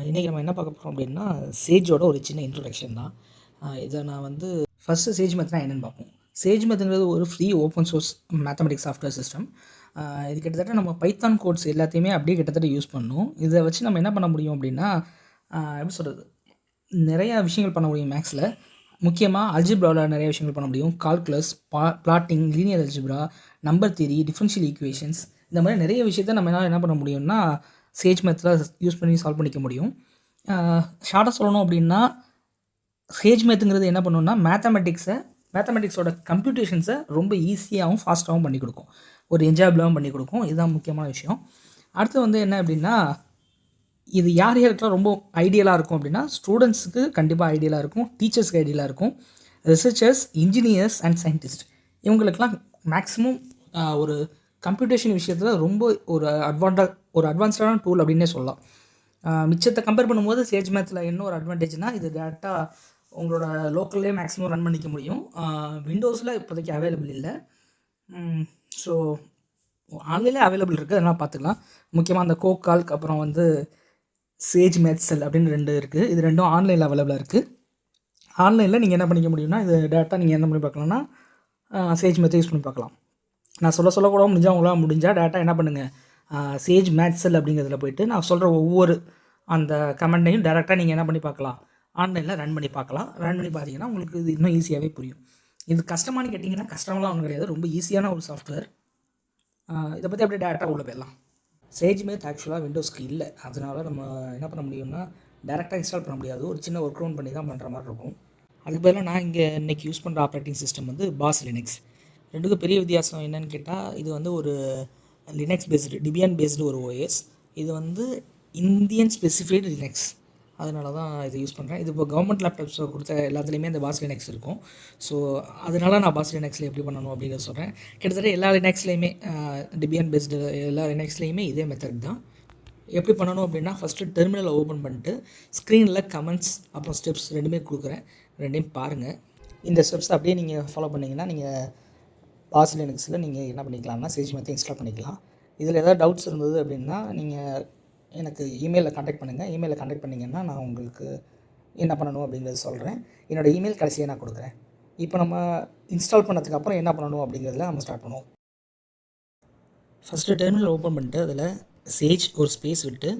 இன்றைக்கி நம்ம என்ன பார்க்க போகிறோம் அப்படின்னா சேஜோட ஒரு சின்ன இன்ட்ரொடக்ஷன் தான். இதை நான் வந்து ஃபஸ்ட்டு சேஜ் மெத்தட்னா என்னென்னு பார்ப்போம். சேஜ் மெத்தட்ங்கிறது ஒரு free open source mathematics software system. இது கிட்டத்தட்ட நம்ம பைத்தான் கோட்ஸ் எல்லாத்தையுமே அப்படியே கிட்டத்தட்ட யூஸ் பண்ணணும். இதை வச்சு நம்ம என்ன பண்ண முடியும் அப்படின்னா எப்படி சொல்கிறது, நிறையா விஷயங்கள் பண்ண முடியும் மேக்ஸில். முக்கியமாக அல்ஜிப்ராவில் நிறைய விஷயங்கள் பண்ண முடியும். Calculus, blotting, linear algebra, number theory, differential equations, இந்த மாதிரி நிறைய விஷயத்த நம்ம என்ன பண்ண முடியும்னா சேஜ் மெத்தடில் யூஸ் பண்ணி சால்வ் பண்ணிக்க முடியும். ஷார்ட்டாக சொல்லணும் அப்படின்னா சேஜ் மெத்துங்கிறது என்ன பண்ணுன்னா மேத்தமெட்டிக்ஸோட கம்ப்யூட்டேஷன்ஸை ரொம்ப ஈஸியாகவும் ஃபாஸ்ட்டாகவும் பண்ணி கொடுக்கும், ஒரு என்ஜாயபிளாகவும் பண்ணி கொடுக்கும். இதுதான் முக்கியமான விஷயம். அடுத்து வந்து என்ன அப்படின்னா, இது யார் யாருக்கெல்லாம் ரொம்ப ஐடியலாக இருக்கும் அப்படின்னா ஸ்டூடெண்ட்ஸுக்கு கண்டிப்பாக ஐடியலாக இருக்கும், டீச்சர்ஸ்க்கு ஐடியலாக இருக்கும், ரிசர்ச்சர்ஸ், இன்ஜினியர்ஸ் அண்ட் சயின்டிஸ்ட் இவங்களுக்கெல்லாம் மேக்ஸிமம் ஒரு கம்ப்யூட்டேஷன் விஷயத்தில் ரொம்ப ஒரு அட்வான்ஸ்டான டூல் அப்படின்னே சொல்லலாம். மிச்சத்தை கம்பேர் பண்ணும்போது சேஜ் மேத்தில் என்ன ஒரு அட்வான்டேஜ்னால், இது டேரெக்டாக உங்களோட லோக்கல்லே மேக்ஸிமம் ரன் பண்ணிக்க முடியும். விண்டோஸில் இப்போதைக்கு அவைலபிள் இல்லை. ஸோ ஆன்லைனில் அவைலபிள் இருக்குது, அதெல்லாம் பார்த்துக்கலாம். முக்கியமாக அந்த கோகால்க் அப்புறம் வந்து சேஜ் மேத்செல் அப்படின்னு 2 இருக்குது. இது 2ம் ஆன்லைனில் அவைலபிளாக இருக்குது. ஆன்லைனில் நீங்கள் என்ன பண்ணிக்க முடியும்னா, இது டேரெக்டாக நீங்கள் என்ன பண்ணி பார்க்கலாம்னா சேஜ் மெத்தை யூஸ் பண்ணி பார்க்கலாம். நான் சொல்லக்கூட முடிஞ்சால் உங்களால் முடிஞ்சால் டேரெக்டாக என்ன பண்ணுங்கள், சேஜ் மேத்செல் அப்படிங்கிறதுல போய்ட்டு நான் சொல்கிற ஒவ்வொரு அந்த கமெண்ட்டையும் டேரெக்டாக நீங்கள் என்ன பண்ணி பார்க்கலாம், ஆன்லைனில் ரன் பண்ணி பார்க்கலாம். ரன் பண்ணி பார்த்தீங்கன்னா உங்களுக்கு இது இன்னும் ஈஸியாகவே புரியும். இது கஷ்டமானு கேட்டிங்கன்னா கஷ்டமெல்லாம் ஒன்றும் கிடையாது, ரொம்ப ஈஸியான ஒரு சாஃப்ட்வேர். இதை பற்றி அப்படியே டேரெக்டாக உள்ள போயிடலாம். சேஜ் மேத் ஆக்சுவலாக விண்டோஸ்க்கு இல்லை, அதனால் நம்ம என்ன பண்ண முடியும்னா டேரெக்டாக இன்ஸ்டால் பண்ண முடியாது, ஒரு சின்ன ஒர்க் ரவுண்ட் பண்ணி தான் பண்ணுற மாதிரி இருக்கும். அதுக்கு பதிலாக நான் இங்கே இன்றைக்கி யூஸ் பண்ணுற ஆப்ரேட்டிங் சிஸ்டம் வந்து பாஸ் லினக்ஸ். ரெண்டுக்கும் பெரிய வித்தியாசம் என்னென்னு கேட்டால், இது வந்து ஒரு லினக்ஸ் பேஸ்டு, டிபியன் பேஸ்டு ஒரு ஓஎஸ். இது வந்து இந்தியன் ஸ்பெசிஃபைடு லினக்ஸ், அதனால தான் இதை யூஸ் பண்ணுறேன். இது இப்போ கவர்மெண்ட் லேப்டாப்ஸை கொடுத்த எல்லாத்துலேயுமே இந்த பாஸ் லினக்ஸ் இருக்கும். ஸோ அதனால நான் பாஸ் லினக்ஸில் எப்படி பண்ணணும் அப்படிங்கிறத சொல்கிறேன். கிட்டத்தட்ட எல்லா லினக்ஸ்லேயுமே டிபியன் பேஸ்டு எல்லா லினக்ஸ்லேயுமே இதே மெத்தட் தான். எப்படி பண்ணணும் அப்படின்னா, ஃபஸ்ட்டு டெர்மினலை ஓப்பன் பண்ணிட்டு ஸ்க்ரீனில் கமெண்ட்ஸ் அப்புறம் ஸ்டெப்ஸ் ரெண்டுமே கொடுக்குறேன், ரெண்டையும் பாருங்கள். இந்த ஸ்டெப்ஸ் அப்படியே நீங்கள் ஃபாலோ பண்ணிங்கன்னா நீங்கள் பாஸ் லினக்ஸில் நீங்கள் என்ன பண்ணிக்கலாம்னா சேஜ் மெத்தை இன்ஸ்டால் பண்ணிக்கலாம். இதில் ஏதாவது டவுட்ஸ் இருந்தது அப்படின்னா நீங்கள் எனக்கு இமெயிலில் காண்டாக்ட் பண்ணுங்கள். இமெயிலில் காண்டாக்ட் பண்ணிங்கன்னா நான் உங்களுக்கு என்ன பண்ணணும் அப்படிங்கிறது சொல்கிறேன். என்னோடய இமெயில் கடைசியாக நான் கொடுக்குறேன். இப்போ நம்ம இன்ஸ்டால் பண்ணதுக்கு அப்புறம் என்ன பண்ணணும் அப்படிங்கிறதுல நம்ம ஸ்டார்ட் பண்ணுவோம். ஃபஸ்ட்டு டெர்மினல் ஓப்பன் பண்ணிட்டு அதில் சேஜ் ஒரு ஸ்பேஸ் விட்டு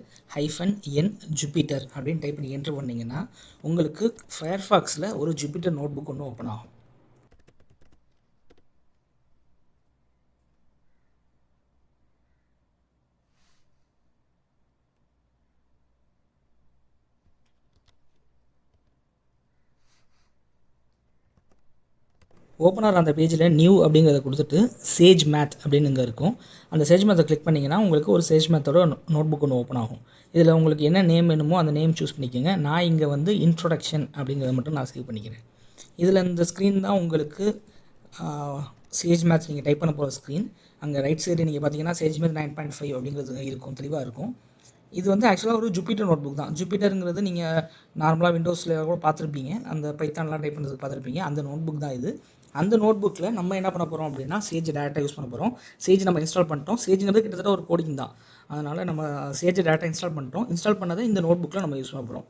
-n ஜூபிட்டர் அப்படின்னு டைப் பண்ணி என்ட்ரு பண்ணிங்கன்னா உங்களுக்கு ஃபயர்ஃபாக்ஸில் ஒரு ஜூபிட்டர் நோட் புக் ஒன்று ஓப்பன் ஆகும். ஓப்பனர் அந்த பேஜில் நியூ அப்படிங்கிறத கொடுத்துட்டு சேஜ் மேத் அப்படின்னு இங்கே இருக்கும். அந்த சேஜ் மேத்தை கிளிக் பண்ணிங்கன்னா உங்களுக்கு ஒரு சேஜ் மேத்தோட நோட் புக் ஒன்று ஓப்பன் ஆகும். இதில் உங்களுக்கு என்ன நேம் வேணுமோ அந்த நேம் சூஸ் பண்ணிக்கோங்க. நான் இங்கே வந்து இன்ட்ரொடக்ஷன் அப்படிங்கிறத மட்டும் நான் சேவ் பண்ணிக்கிறேன். இதில் இந்த ஸ்க்ரீன் தான் உங்களுக்கு சேஜ் மேத் நீங்கள் டைப் பண்ண போகிற ஸ்க்ரீன். அங்கே ரைட் சைடு நீங்கள் பார்த்தீங்கன்னா சேஜ் மேத் 9.5 அப்படிங்கிறது இருக்கும், தெளிவாக இருக்கும். இது வந்து ஆக்சுவலாக ஒரு ஜூபிட்டர் நோட் புக் தான். ஜூபிட்டருங்கிறது நீங்கள் நார்மலாக விண்டோஸில் கூட பார்த்துருப்பீங்க, அந்த பைத்தான்லாம் டைப் பண்ணுறதுக்கு பார்த்துருப்பீங்க. அந்த நோட் புக் தான் இது. அந்த நோட் புக்கில் நம்ம என்ன பண்ண போகிறோம் அப்படின்னா சேஜ் டேரெக்டாக யூஸ் பண்ண போகிறோம். சேஜ் நம்ம இன்ஸ்டால் பண்ணிட்டோம். சேஜ்ங்கிறது கிட்டத்தட்ட ஒரு கோடிங் தான், அதனால் நம்ம சேஜ் டேரெக்டாக இன்ஸ்டால் பண்ணிட்டோம். இன்ஸ்டால் பண்ணதை இந்த நோட் புக்கில் நம்ம யூஸ் பண்ண போகிறோம்.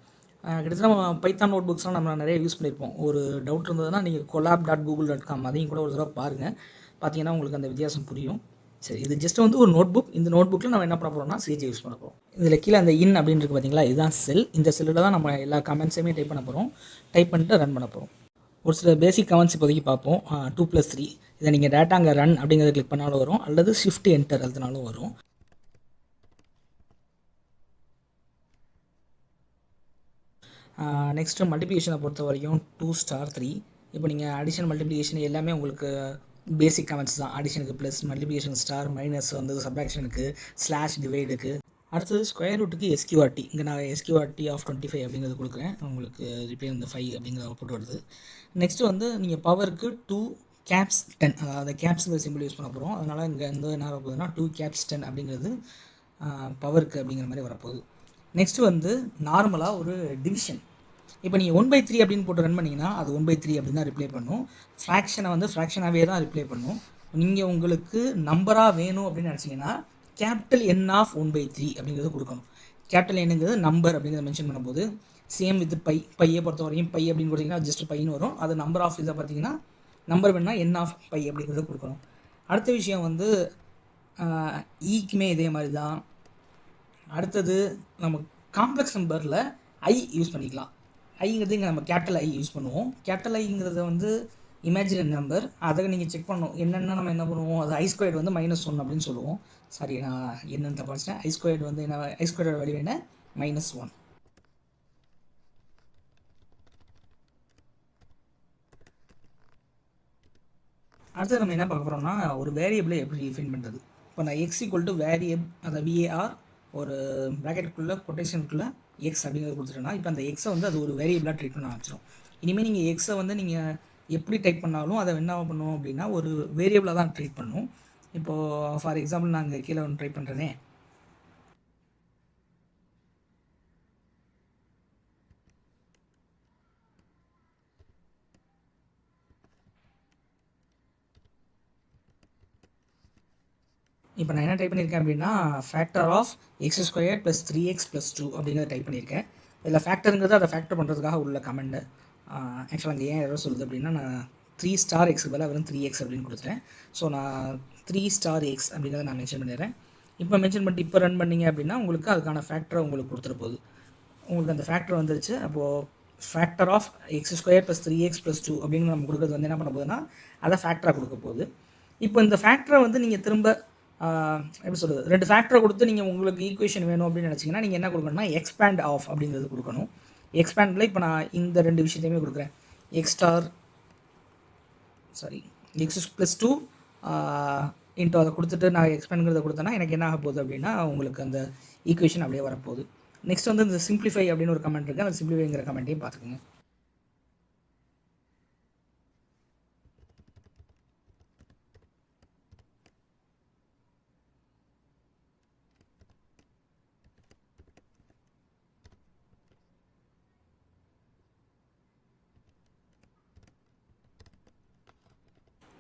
கிட்டத்தட்ட நம்ம பைத்தான் நோட் புக்ஸ்லாம் நம்ம நிறைய யூஸ் பண்ணியிருப்போம். ஒரு டவுட் இருந்ததுன்னா நீங்கள் collab.google.com அதையும் கூட ஒரு தடவை பாருங்கள், பார்த்தீங்கன்னா உங்களுக்கு அந்த வித்தியாசம் புரியும். சரி, இது ஜஸ்ட் வந்து ஒரு நோட் புக். இந்த நோட் புக்கில் நம்ம என்ன பண்ண போகிறோம்னா சேஜ் யூஸ் பண்ண போகிறோம். இதில் கீழே அந்த இன் அப்படின்னு இருக்குது பார்த்தீங்களா, இதுதான் செல். இந்த செல்லில் தான் நம்ம எல்லா கமெண்ட்ஸையுமே டைப் பண்ண போகிறோம். டைப் பண்ணிட்டு ரன் பண்ண போகிறோம். ஒரு சில பேசிக் கமெண்ட்ஸ் இப்போதைக்கு பார்ப்போம். 2+3 இதை நீங்கள் டேட்டா அங்கே ரன் அப்படிங்கிறத கிளிக் பண்ணாலும் வரும், அல்லது ஷிஃப்ட் என்டர் அதனாலும் வரும். நெக்ஸ்ட்டு மல்டிப்ளிகேஷனை பொறுத்த வரைக்கும் 2*3. இப்போ நீங்கள் அடிஷன் மல்டிப்ளிகேஷன் எல்லாமே உங்களுக்கு பேசிக் கமெண்ட்ஸ் தான். அடிஷனுக்கு ப்ளஸ், மல்டிப்ளிகேஷன் ஸ்டார், மைனஸ் வந்து சப்ராக்ஷனுக்கு, ஸ்லாஷ் டிவைடுக்கு. அடுத்தது ஸ்கொயர் ரூட்டுக்கு SQRT. இங்கே நான் SQRT ஆஃப் 25 அப்படிங்கிறது கொடுக்குறேன். உங்களுக்கு ரிப்ளை வந்து 5 அப்படிங்கிற அவுட்புட் வருது. நெக்ஸ்ட்டு வந்து நீங்கள் பவருக்கு 2 caps 10, அதாவது கேப்ஸுங்கிற சிம்பிள் யூஸ் பண்ண போகிறோம். அதனால் இங்கே வந்து என்ன வரப்போகுதுன்னா 2 caps 10 அப்படிங்கிறது பவருக்கு அப்படிங்கிற மாதிரி வரப்போகுது. நெக்ஸ்ட்டு வந்து நார்மலாக ஒரு டிவிஷன். இப்போ நீங்கள் 1/3 அப்படின்னு போட்டு ரன் பண்ணிங்கன்னா அது 1/3 அப்படின்னு தான் ரிப்ளை பண்ணும். ஃப்ராக்ஷனை வந்து ஃப்ராக்ஷனாகவே தான் ரிப்ளை பண்ணும். நீங்கள் உங்களுக்கு நம்பராக வேணும் அப்படின்னு நினச்சிங்கன்னா கேபிட்டல் N ஆஃப் 1/3 அப்படிங்கிறது கொடுக்கணும். கேபிட்டல் எண்ணுங்கிறது நம்பர் அப்படிங்கிறத மென்ஷன் பண்ணும்போது சேம் வித் பையை பொறுத்த வரைக்கும் பை அப்படின்னு கொடுத்தீங்கன்னா ஜஸ்ட் பைன்னு வரும். அது நம்பர் ஆஃப் இதை பார்த்தீங்கன்னா நம்பர் வேணுன்னா என் ஆஃப் பை அப்படிங்கிறத கொடுக்கணும். அடுத்த விஷயம் வந்து ஈக்குமே இதே மாதிரி தான். அடுத்தது நம்ம காம்ப்ளெக்ஸ் நம்பரில் ஐ யூஸ் பண்ணிக்கலாம். ஐங்கிறது இங்கே நம்ம கேபிட்டல் ஐ யூஸ் பண்ணுவோம். கேபிட்டல் ஐங்கிறத வந்து இமேஜினரி நம்பர், அதை நீங்கள் செக் பண்ணணும். என்னென்னா நம்ம என்ன பண்ணுவோம், அது ஐ ஸ்கொயர்டு வந்து -1 அப்படின்னு சொல்லுவோம். சாரி, நான் என்னென்னு படிச்சிட்டேன். ஐ ஸ்கொயர்டு வந்து என்ன, ஐ ஸ்கொயர்டோட வேல்யூ என்ன, -1. அடுத்து நம்ம என்ன பார்க்க போகிறோம்னா, ஒரு வேரியபிளை எப்படி டிஃபைன் பண்ணுறது. இப்போ நான் எக்ஸ் ஈக்குவல் டு வேரியபிள், அதை விஏஆர் ஒரு ப்ராக்கெட்டுக்குள்ளே கொட்டேஷனுக்குள்ளே எக்ஸ் அப்படிங்கிறது கொடுத்துட்டோன்னா, இப்போ அந்த எக்ஸை வந்து அது ஒரு வேரியபிளாக ட்ரீட் பண்ண ஆரம்பிச்சிடும். இனிமேல் நீங்கள் எக்ஸை வந்து நீங்கள் எப்படி டைப் பண்ணாலும் அதை என்ன பண்ணுவோம் அப்படின்னா ஒரு வேரியபிளாக தான் ட்ரீட் பண்ணும். இப்போது ஃபார் எக்ஸாம்பிள் நான் இங்கே கீழே ஒன்று ட்ரை பண்ணுறேனே. இப்போ நான் என்ன டைப் பண்ணியிருக்கேன் அப்படின்னா ஃபேக்டர் ஆஃப் x² + 3x + 2 அப்படிங்கிறத டைப் பண்ணியிருக்கேன். இதில் ஃபேக்டருங்கிறது அதை ஃபேக்டர் பண்ணுறதுக்காக உள்ள கமெண்ட். ஆக்சுவலாக அங்கே ஏன் எரர் சொல்லுது அப்படின்னா, நான் 3 x பதிலாக வெறும் 3x அப்படின்னு கொடுத்துட்டேன். ஸோ நான் 3 x அப்படிங்கிறத நான் மென்ஷன் பண்ணிடுறேன். இப்போ மென்ஷன் பண்ணிட்டு இப்போ ரன் பண்ணிங்க அப்படின்னா உங்களுக்கு அதுக்கான ஃபேக்டரை உங்களுக்கு கொடுத்துட போகுது. உங்களுக்கு அந்த ஃபேக்டர் வந்துருச்சு. அப்போது ஃபேக்டர் ஆஃப் x² + 3x + 2 அப்படின்னு நம்ம கொடுக்குறது வந்து என்ன பண்ண போகுதுன்னா அதை ஃபேக்டராக கொடுக்க போகுது. இப்போ இந்த ஃபேக்டரை வந்து நீங்கள் திரும்ப எப்படி சொல்கிறது, 2 ஃபேக்டரை கொடுத்து நீங்கள் உங்களுக்கு ஈக்குவேஷன் வேணும் அப்படின்னு நினச்சிங்கன்னா நீங்கள் என்ன கொடுக்கணும்னா எக்ஸ்பேண்ட் ஆஃப் அப்படிங்கிறது கொடுக்கணும். எக்ஸ்பேண்டில் இப்போ நான் இந்த 2 விஷயத்தையுமே கொடுக்குறேன். x + 2 இன்ட்டு அதை கொடுத்துட்டு நான் எக்ஸ்பேண்ட்ங்கிறத கொடுத்தேன்னா எனக்கு என்ன ஆக போகுது அப்படின்னா உங்களுக்கு அந்த ஈக்குவேஷன் அப்படியே வரப்போகுது. நெக்ஸ்ட் வந்து இந்த சிம்பிளிஃபை அப்படின்னு ஒரு கமெண்ட் இருக்குது. அந்த சிம்பிளிஃபைங்கிற கமெண்ட்டையும் பார்த்துக்குங்க.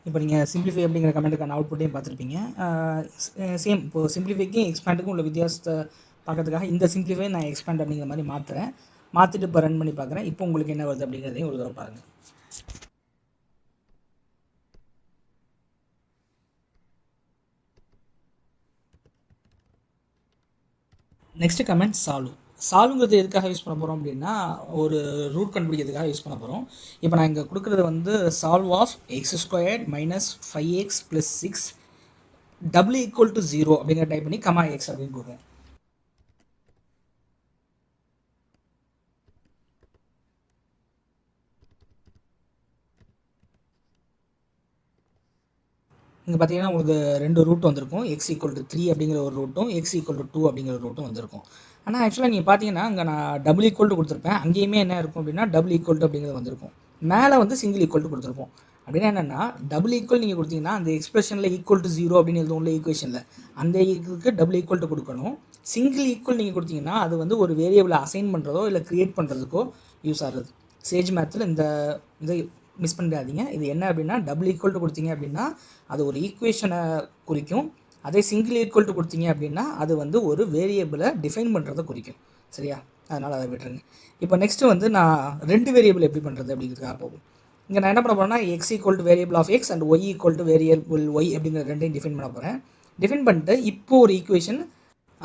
இப்போ நீங்கள் சிம்பிளிஃபை அப்படிங்கிற கமெண்ட்டுக்கான அவுட்புட்டையும் பார்த்துருப்பீங்க. சேம் இப்போது சிம்பிளிஃபைக்கும் எக்ஸ்பேண்டுக்கும் உள்ள வித்தியாசத்தை பார்க்கறதுக்காக இந்த சிம்பிளிஃபை நான் எக்ஸ்பேண்ட் அப்படிங்கிற மாதிரி மாற்றுறேன். மாற்றிட்டு இப்போ ரன் பண்ணி பார்க்குறேன். இப்போ உங்களுக்கு என்ன வருது அப்படிங்கிறதையும் ஒரு தடவை பாருங்கள். நெக்ஸ்ட் கமெண்ட் சால்வ்ங்கிறது எதுக்காக யூஸ் பண்ண போகிறோம் அப்படின்னா ஒரு ரூட் கண்டுபிடிக்கிறதுக்காக யூஸ் பண்ண போகிறோம். இப்போ நான் இங்கே கொடுக்குறது வந்து சால்வ் ஆஃப் x² - 5x + 6 = 0 அப்படிங்கிற டைப் பண்ணி x அப்படின்னு கொடுக்குறேன். இங்கே பார்த்தீங்கன்னா உங்களுக்கு 2 ரூட் வந்திருக்கும். x = 3 அப்படிங்கிற ஒரு ரூட்டும் x = 2 அப்படிங்கிற ஒரு ரூட்டும் வந்திருக்கும். ஆனால் ஆக்சுவலாக நீங்கள் பார்த்தீங்கன்னா அங்கே நான் டபுள் ஈக்குவல் கொடுத்துருப்பேன். அங்கேயுமே என்ன இருக்கும் அப்படின்னா டபுள் ஈக்குவல் அப்படிங்கிறது வந்திருக்கும். மேலே வந்து சிங்கிள் ஈக்குவல் கொடுத்துருப்போம். அப்படின்னா என்னென்னா டபுள் ஈக்குவல் நீங்கள் கொடுத்தீங்கன்னா அந்த எக்ஸ்பிரஷனில் =0 அப்படின்னு எழுதும் உள்ள ஈக்குவேஷனில் அந்த இதுக்கு டபுள் ஈக்குவல் கொடுக்கணும். சிங்கிள் ஈக்குவல் நீங்கள் கொடுத்தீங்கன்னா அது வந்து ஒரு வேரியபிளை அசைன் பண்ணுறதோ இல்லை க்ரியேட் பண்ணுறதுக்கோ யூஸ் ஆகுது. சேஜ் மேத்தில் இந்த இதை மிஸ் பண்ணிடாதீங்க. இது என்ன அப்படின்னா டபுள் ஈக்குவல் கொடுத்தீங்க அப்படின்னா அது ஒரு ஈக்குவேஷனை குறிக்கும். அதே சிங்கிள் ஈக்குவல் கொடுத்தீங்க அப்படின்னா அது வந்து ஒரு வேரியபிளை டிஃபைன் பண்ணுறதை குறிக்கும். சரியா, அதனால் அதை விட்டுருங்க. இப்போ நெக்ஸ்ட்டு வந்து நான் 2 வேரியபிள் எப்படி பண்ணுறது அப்படிங்கிறதுக்காக போகும். இங்கே நான் என்ன பண்ண போகிறேன்னா x = variable of x and y = variable y அப்படிங்கிற ரெண்டையும் டிஃபைன் பண்ண போகிறேன். டிஃபைன் பண்ணிட்டு இப்போ ஒரு ஈக்குவேஷன்,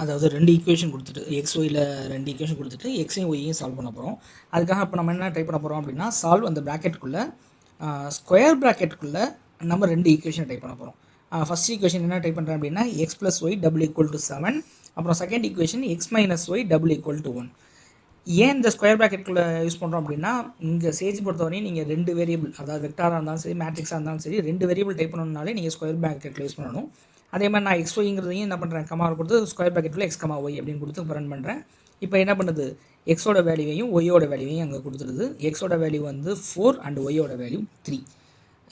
அதாவது 2 ஈக்குவேஷன் கொடுத்துட்டு xyயில் 2 ஈக்குவேஷன் கொடுத்துட்டு எக்ஸையும் ஒய்யையும் சால்வ் பண்ண போகிறோம். அதுக்காக இப்போ நம்ம என்ன டைப் பண்ண போகிறோம் அப்படின்னா சால்வ் அந்த ப்ராக்கெட்டுக்குள்ளே ஸ்கொயர் ப்ராக்கெட்டுக்குள்ளே நம்ம 2 ஈக்குவேஷன் டைப் பண்ண போகிறோம். ஃபஸ்ட் ஈக்குவேஷன் என்ன டைப் பண்ணுறேன் அப்படின்னா x + y = 7. அப்புறம் செகண்ட் ஈக்குவேஷன் x - y = 1. ஏன் இந்த ஸ்கொயர் ப்ராக்கெட்டுக்குள்ளே யூஸ் பண்ணுறோம் அப்படின்னா இங்கே சேஜ் பொறுத்தவரையும் நீங்கள் 2 வேரியபிள், அதாவது வெக்டாராக இருந்தாலும் சரி மேட்ரிக்ஸாக இருந்தாலும் சரி 2 வேரியபிள் டைப் பண்ணணும்னாலே நீங்கள் ஸ்கொயர் ப்ராக்கெட்டில் யூஸ் பண்ணணும். அதே மாதிரி நான் xyங்கிறதையும் என்ன பண்ணுறேன், கமாவை கொடுத்து ஸ்கொயர் ப்ராக்கெட்டில் x, y அப்படின்னு கொடுத்து ரன் பண்ணுறேன். இப்போ என்ன பண்ணுது, எக்ஸோட வேல்யூவையும் ஒய்யோட வேல்யூவையும் அங்கே கொடுத்துருது. எக்ஸோட வேல்யூ வந்து 4 அண்ட் ஒய்யோட வேல்யூ 3.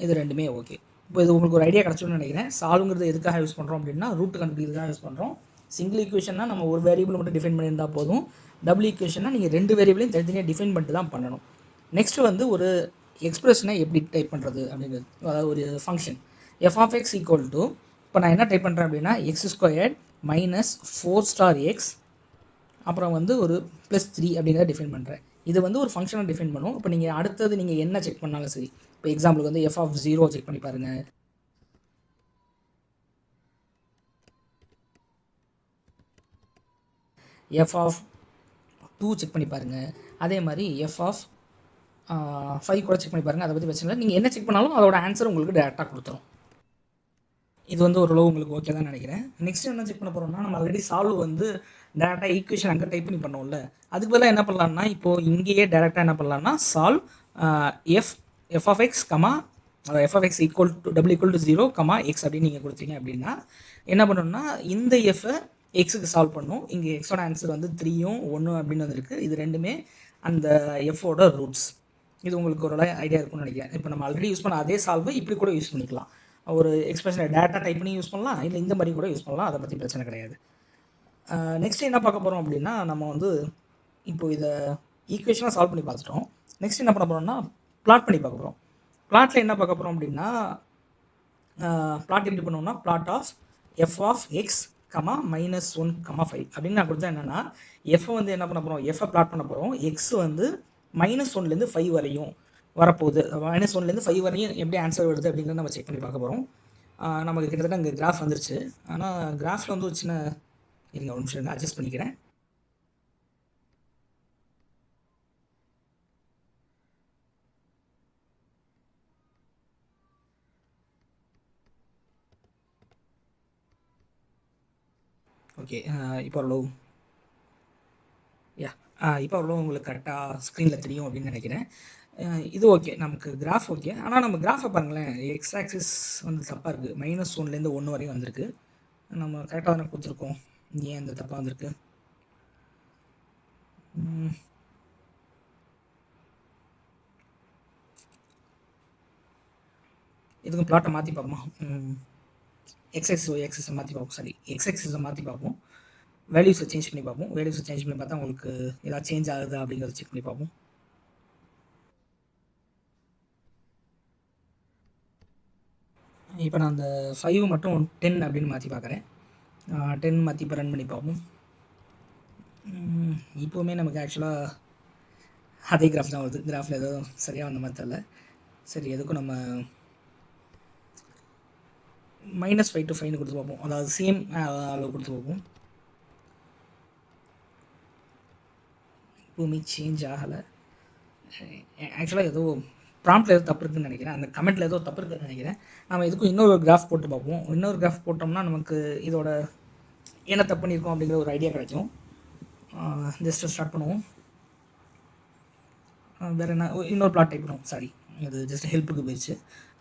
இது ரெண்டுமே ஓகே. இப்போ இது உங்களுக்கு ஒரு ஐடியா கிடச்சுன்னு நினைக்கிறேன். சால்வ்ங்கிறது எதுக்காக யூஸ் பண்ணுறோம் அப்படின்னா ரூட் கண்டுபிடிக்கிறதுக்காக யூஸ் பண்ணுறோம். சிங்கிள் ஈக்குவேஷன்னா நம்ம ஒரு வேரியபிள் மட்டும் டிஃபைன் பண்ணியிருந்தால் போதும். டபுள் ஈக்குவேஷன்னா நீங்கள் 2 வேரியபிளையும் தனித்தனியாக டிஃபைன் பண்ணிட்டு தான் பண்ணணும். நெக்ஸ்ட்டு வந்து ஒரு எக்ஸ்பிரஷனை எப்படி டைப் பண்ணுறது அப்படிங்கிறது, அதாவது ஒரு ஃபங்க்ஷன் f(x) = இப்போ நான் என்ன டைப் பண்ணுறேன் அப்படின்னா x² - 4*x அப்புறம் வந்து ஒரு +3 அப்படிங்கிறத டிஃபைன் பண்ணுறேன். இது வந்து ஒரு ஃபங்க்ஷனை டிஃபைன் பண்ணும். இப்போ நீங்கள் அடுத்தது நீங்கள் என்ன செக் பண்ணாலும் சரி, இப்போ எக்ஸாம்பிளுக்கு வந்து f(0) செக் பண்ணி பாருங்கள், f(2) செக் பண்ணி பாருங்கள், அதே மாதிரி f(5) கூட செக் பண்ணி பாருங்கள். அதை பற்றி பிரச்சனை இல்லை. நீங்கள் என்ன செக் பண்ணாலும் அதோட ஆன்சர் உங்களுக்கு டேரெக்டாக கொடுத்துரும். இது வந்து ஓரளவு உங்களுக்கு ஓகே தான் நினைக்கிறேன். நெக்ஸ்ட் என்ன செக் பண்ண போகிறோம்னா, நம்ம ஆல்ரெடி சால்வ் வந்து டேரெக்டாக ஈக்குவேஷன் அங்கே டைப் பண்ணி பண்ணோம்ல, அதுக்கு பதிலாக என்ன பண்ணலாம்னா, இப்போது இங்கேயே டேரெக்டாக என்ன பண்ணலாம்னா, solve F of X comma f(x) = 0, X அப்படின்னு நீங்கள் கொடுத்தீங்க அப்படின்னா என்ன பண்ணணும்னா, இந்த எஃப்ஐ எக்ஸுக்கு சால்வ் பண்ணும். இங்கே எக்ஸோட ஆன்சர் வந்து 3யும் 1 அப்படின்னு வந்துருக்கு. இது ரெண்டுமே அந்த எஃபோட ரூட்ஸ். இது உங்களுக்கு ஒரு ஐடியா இருக்கும்னு நினைக்கிறேன். இப்போ நம்ம ஆல்ரெடி யூஸ் பண்ண அதே சால்வை இப்படி கூட யூஸ் பண்ணிக்கலாம். ஒரு எக்ஸ்பிரஷனை டேட்டா டைப் பண்ணி யூஸ் பண்ணலாம், இல்லை இந்த மாதிரி கூட யூஸ் பண்ணலாம். அதை பற்றி பிரச்சனை கிடையாது. நெக்ஸ்ட் என்ன பார்க்க போகிறோம் அப்படின்னா, நம்ம வந்து இப்போது இதை ஈக்குவேஷனாக சால்வ் பண்ணி பார்த்துட்டோம். நெக்ஸ்ட் என்ன பண்ண போகிறோம்னா, பிளாட் பண்ணி பார்க்க போகிறோம். பிளாட்டில் என்ன பார்க்க போகிறோம் அப்படின்னா, பிளாட் எப்படி பண்ணுவோம்னா, பிளாட் ஆஃப் f(x, -1, 5) அப்படின்னு நான் கொடுத்தா என்னென்னா, எஃப்ஐ வந்து என்ன பண்ண போகிறோம், எஃப்ஐ பிளாட் பண்ண போகிறோம். எக்ஸ் வந்து -1லேருந்து 5 வரையும் வரப்போகுது. -1லேருந்து 5 வரையும் எப்படி ஆன்சர் வருது அப்படிங்கிறத நம்ம செக் பண்ணி பார்க்க போகிறோம். நமக்கு கிட்டத்தட்ட இங்கே கிராஃப் வந்துருச்சு. ஆனால் கிராஃபில் வந்து ஒரு சின்ன இருங்க, ஒரு நிமிஷம் அட்ஜஸ்ட் பண்ணிக்கிறேன். ஓகே, இப்போ ஓரளவு இப்போ ஓரளவு உங்களுக்கு கரெக்டாக ஸ்க்ரீனில் தெரியும் அப்படின்னு நினைக்கிறேன். இது ஓகே, நமக்கு கிராஃப் ஓகே. ஆனால் நம்ம கிராஃபை பாருங்களேன், எக்ஸ் ஆக்சிஸ் வந்து தப்பாக இருக்குது. -1லேருந்து 1 வரையும் வந்திருக்கு. நம்ம கரெக்டாக தானே கொடுத்துருக்கோம். ஏன் இந்த தப்பாக வந்திருக்கு? இதுக்கும் பிளாட்டை மாற்றி பார்ப்போமா? எக்ஸஸை மாற்றி பார்ப்போம். சாரி, எக்ஸஸை மாற்றி பார்ப்போம். வேல்யூஸை சேஞ்ச் பண்ணி பார்ப்போம். வேல்யூஸை சேஞ்ச் பண்ணி பார்த்தா உங்களுக்கு ஏதாவது சேஞ்ச் ஆகுதா அப்படிங்கிறத செக் பண்ணி பார்ப்போம். இப்போ நான் அந்த 5 மட்டும் 10 அப்படின்னு மாற்றி பார்க்குறேன். 10 மாற்றி இப்போ ரன் பண்ணி பார்ப்போம். இப்போவுமே நமக்கு ஆக்சுவலாக அதே கிராஃப் தான் வருது. கிராஃபில் எதுவும் சரியாக வந்த மாதிரி தெரியல. சரி, எதுக்கும் நம்ம -5 to 5 கொடுத்து பார்ப்போம். அதாவது சேம் அளவு கொடுத்து பார்ப்போம். இப்போவுமே சேஞ்ச் ஆகலை. ஆக்சுவலாக ஏதோ ப்ராம்ப்டில் ஏதோ தப்பு இருக்குதுன்னு நினைக்கிறேன். அந்த கமெண்ட்டில் ஏதோ தப்பு இருக்குதுன்னு நினைக்கிறேன். நம்ம இதுக்கும் இன்னொரு கிராஃப் போட்டு பார்ப்போம். இன்னொரு கிராஃப் போட்டோம்னா நமக்கு இதோட என்ன தப்பு பண்ணியிருக்கோம் அப்படிங்கிற ஒரு ஐடியா கிடைக்கும். ஜஸ்ட்டு ஸ்டார்ட் பண்ணுவோம். வேறு என்ன, இன்னொரு பிளாட் டைப் பண்ணுவோம். சாரி, இது ஜஸ்ட் ஹெல்ப்புக்கு போயிடுச்சு.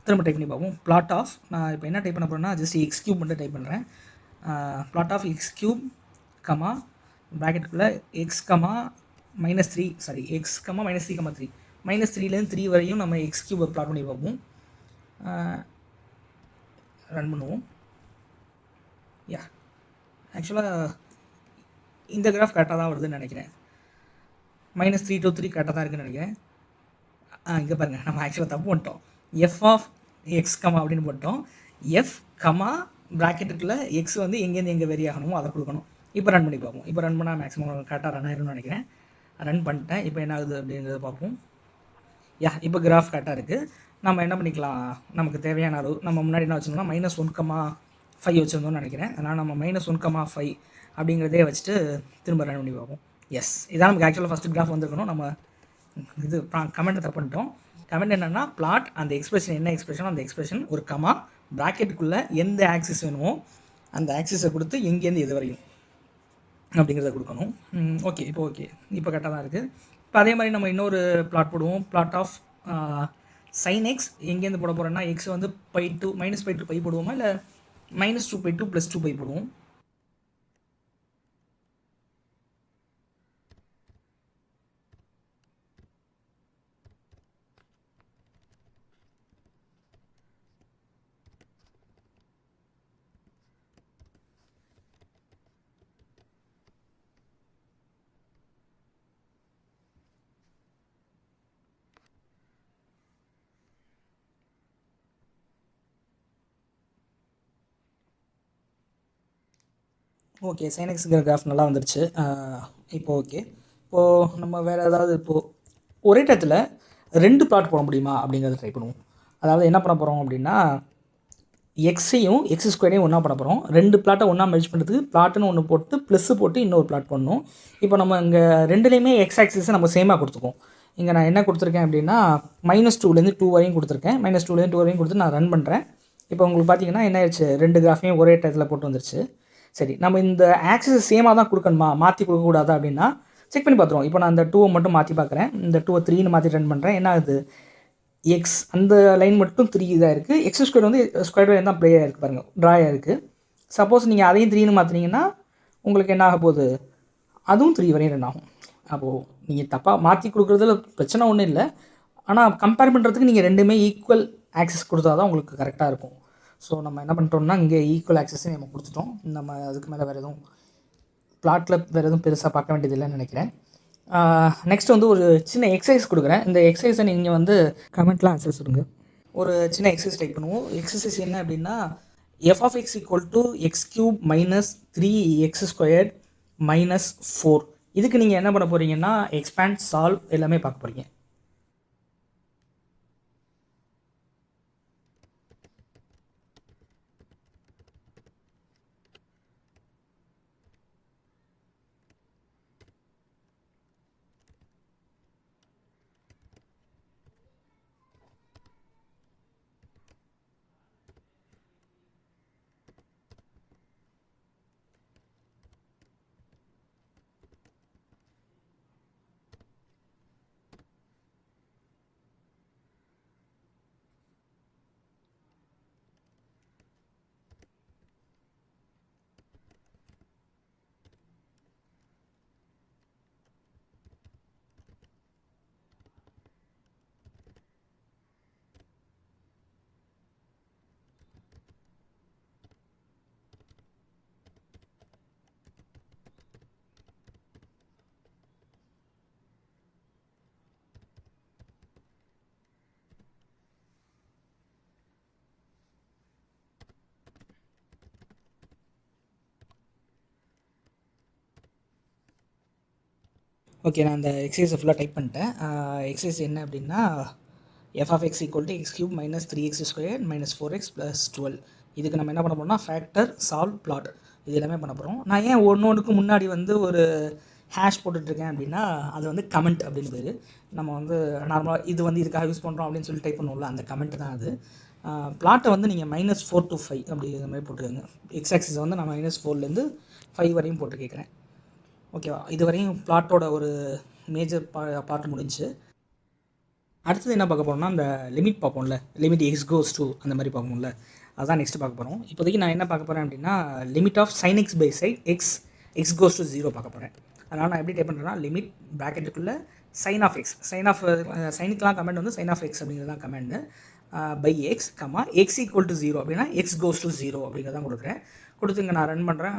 திரும்ப டைப் பண்ணி பார்ப்போம். பிளாட் ஆஃப், நான் இப்போ என்ன டைப் பண்ண போகிறேன்னா, ஜஸ்ட் x³ மட்டும் டைப் பண்ணுறேன். பிளாட் ஆஃப் x³ ப்ராக்கெட்டுக்குள்ளே x, -3, சாரி x, -3, -3, -3லேருந்து 3 வரையும் நம்ம x³ பிளாட் பண்ணி பார்ப்போம். ரன் பண்ணுவோம். ஆக்சுவலாக இந்த கிராஃப் கரெக்டாக தான் வருதுன்னு நினைக்கிறேன். -3 to 3 கரெக்டாக தான் இருக்குதுன்னு நினைக்கிறேன். இங்கே பாருங்கள், நம்ம ஆக்சுவலாக தப்பு பண்ணிட்டோம். f(x) அப்படின்னு போட்டோம். f, ப்ராக்கெட்டுக்குள்ளே x வந்து எங்கேருந்து எங்கே வெரி ஆகணுமோ அதை கொடுக்கணும். இப்போ ரன் பண்ணி பார்ப்போம். இப்போ ரன் பண்ணால் மேக்ஸிமம் கரெக்டாக ரன் ஆயிரும்னு நினைக்கிறேன். ரன் பண்ணிட்டேன். இப்போ என்ன ஆகுது அப்படிங்கிறத பார்ப்போம். இப்போ கிராஃப் கரெக்டாக இருக்குது. நம்ம என்ன பண்ணிக்கலாம், நமக்கு தேவையான அளவு நம்ம முன்னாடி என்ன வச்சுருந்தோம்னா -1,5 வச்சுருந்தோம்னு நினைக்கிறேன். அதனால் நம்ம -1,5 அப்படிங்கிறதே வச்சுட்டு திரும்ப ரன் பண்ணி பார்ப்போம். எஸ், இதான் நமக்கு ஆக்சுவலாக ஃபஸ்ட்டு கிராஃப் வந்துருக்கணும். நம்ம இது கமெண்ட்டை தப்பு பண்ணிட்டோம். கமெண்ட் என்னென்னா, பிளாட் அந்த எக்ஸ்பிரஷன் என்ன எக்ஸ்பிரஷனோ அந்த எக்ஸ்பிரஷன் ஒரு ப்ராக்கெட்டுக்குள்ளே எந்த ஆக்சிஸ் வேணுமோ அந்த ஆக்சிஸை கொடுத்து எங்கேருந்து எது வரையும் அப்படிங்கிறத கொடுக்கணும். ஓகே, இப்போ கரெக்டாக தான் இருக்குது. இப்போ அதே மாதிரி நம்ம இன்னொரு பிளாட் போடுவோம். பிளாட் ஆஃப் sin x எங்கேருந்து போட போகிறோன்னா, x வந்து -π to π போடுவோமா, இல்லை -2π to +2π போடுவோம். ஓகே, சைனெக்ஸுங்கிற கிராஃப் நல்லா வந்துருச்சு. இப்போ ஓகே. இப்போது நம்ம வேறு ஏதாவது இப்போது ஒரே டயத்தில் 2 பிளாட் போட முடியுமா அப்படிங்கிறத ட்ரை பண்ணுவோம். அதாவது என்ன பண்ண போகிறோம் அப்படின்னா, எக்ஸையும் எக்ஸ் ஸ்கொயரையும் ஒன்றா பண்ண போகிறோம். 2 பிளாட்டை ஒன்றா மெர்ஜ் பண்ணுறதுக்கு பிளாட்டுன்னு ஒன்று போட்டு ப்ளஸ்ஸு போட்டு இன்னொரு பிளாட் பண்ணணும். இப்போ நம்ம இங்கே ரெண்டுலேயுமே எக்ஸ் ஆக்சிஸை நம்ம சேமாக கொடுத்துக்கோம். இங்கே நான் என்ன கொடுத்துருக்கேன் அப்படின்னா -2லேருந்து 2 வரையும் கொடுத்துருக்கேன். -2லேருந்து 2 வரையும் கொடுத்து நான் ரன் பண்ணுறேன். இப்போ உங்களுக்கு பார்த்தீங்கன்னா என்ன ஆயிடுச்சு, 2 கிராஃபையும் ஒரே டயத்தில் போட்டு வந்துருச்சு. சரி, நம்ம இந்த ஆக்சிஸ் சேமாக தான் கொடுக்கணுமா, மாற்றி கொடுக்கக்கூடாதா அப்படின்னா செக் பண்ணி பார்த்துருவோம். இப்போ நான் இந்த 2 மட்டும் மாற்றி பார்க்குறேன். இந்த 2 3ன்னு மாற்றி ரன் பண்ணுறேன். என்ன ஆகுது, எக்ஸ் அந்த லைன் மட்டும் 3 இதாக இருக்குது. எக்ஸ் ஸ்கொயர் வந்து ஸ்கொயர் வேர் தான் ப்ளே ஆகிருக்கு பாருங்கள், ட்ராயாக இருக்குது. சப்போஸ் நீங்கள் அதையும் 3ன்னு மாற்றினீங்கன்னா உங்களுக்கு என்ன ஆக போகுது, அதுவும் 3 வரையும் ரன் ஆகும். அப்போது நீங்கள் தப்பாக மாற்றி கொடுக்குறதுல பிரச்சனை ஒன்றும் இல்லை. ஆனால் கம்பேர் பண்ணுறதுக்கு நீங்கள் ரெண்டுமே ஈக்குவல் ஆக்சஸ் கொடுத்தா தான் உங்களுக்கு கரெக்டாக இருக்கும். ஸோ நம்ம என்ன பண்ணிட்டோம்னா இங்கே ஈக்குவல் ஆக்சஸே நம்ம கொடுத்துட்டோம். நம்ம அதுக்கு மேலே வேறு எதுவும் பிளாட்டில் வேறு எதுவும் பெருசாக பார்க்க வேண்டியதில்லைன்னு நினைக்கிறேன். நெக்ஸ்ட் வந்து ஒரு சின்ன எக்ஸசைஸ் கொடுக்குறேன். இந்த எக்ஸசைஸை நீங்கள் வந்து கமெண்ட்டில் ஆன்சர் சொல்லுங்கள். ஒரு சின்ன எக்ஸசைஸ் டைப் பண்ணுவோம். எக்ஸசைஸ் என்ன அப்படின்னா, f(x) = x³ - 3x² - 4. இதுக்கு நீங்கள் என்ன பண்ண போகிறீங்கன்னா எக்ஸ்பேண்ட், சால்வ் எல்லாமே பார்க்க போகிறீங்க. ஓகே, நான் அந்த எக்ஸசைஸை ஃபுல்லாக டைப் பண்ணிட்டேன். எக்ஸசைஸ் என்ன அப்படின்னா, f(x) = x³ - 3x² - 4x + 12. இதுக்கு நம்ம என்ன பண்ண போகிறோம்னா ஃபேக்டர், சால்வ், பிளாட் இது எல்லாமே பண்ண போகிறோம். நான் ஏன் ஒன்றுக்கு முன்னாடி வந்து ஒரு ஹேஷ் போட்டுட்ருக்கேன் அப்படின்னா, அது வந்து கமெண்ட் அப்படின்னு பேர். நம்ம வந்து நார்மலாக இது வந்து இதுக்காக யூஸ் பண்ணுறோம் அப்படின்னு சொல்லி டைப் பண்ணுவோம்ல, அந்த கமெண்ட் தான் அது. பிளாட்டை வந்து நீங்கள் -4 to 5 அப்படி இந்த மாதிரி போட்டுக்கோங்க. எக்ஸ் ஆக்சிஸை வந்து நான் -4லேருந்து 5 வரையும் போட்டு கேட்குறேன். ஓகேவா, இது வரையும் பிளாட்டோட ஒரு மேஜர் பார்ட் முடிஞ்சு. அடுத்தது என்ன பார்க்க போகிறோம்னா, அந்த லிமிட் பார்ப்போம்ல, லிமிட் x goes to அந்த மாதிரி பார்ப்போம்ல, அதுதான் நெக்ஸ்ட் பார்க்க போகிறோம். இப்போதைக்கு நான் என்ன பார்க்க போகிறேன் அப்படின்னா, limit of sin x by side x goes to 0 பார்க்க போகிறேன். அதனால் நான் எப்படி டைப் பண்ணுறேன்னா, லிமிட் ப்ராக்கெட்டுக்குள்ளே sin of x, சைனுக்கெலாம் கமெண்ட் வந்து sin of x அப்படிங்கிறது தான் comment, by x comma x = 0 அப்படின்னா x goes to 0 அப்படிங்கிறதான் கொடுக்குறேன். கொடுத்துங்க, நான் ரன் பண்ணுறேன்.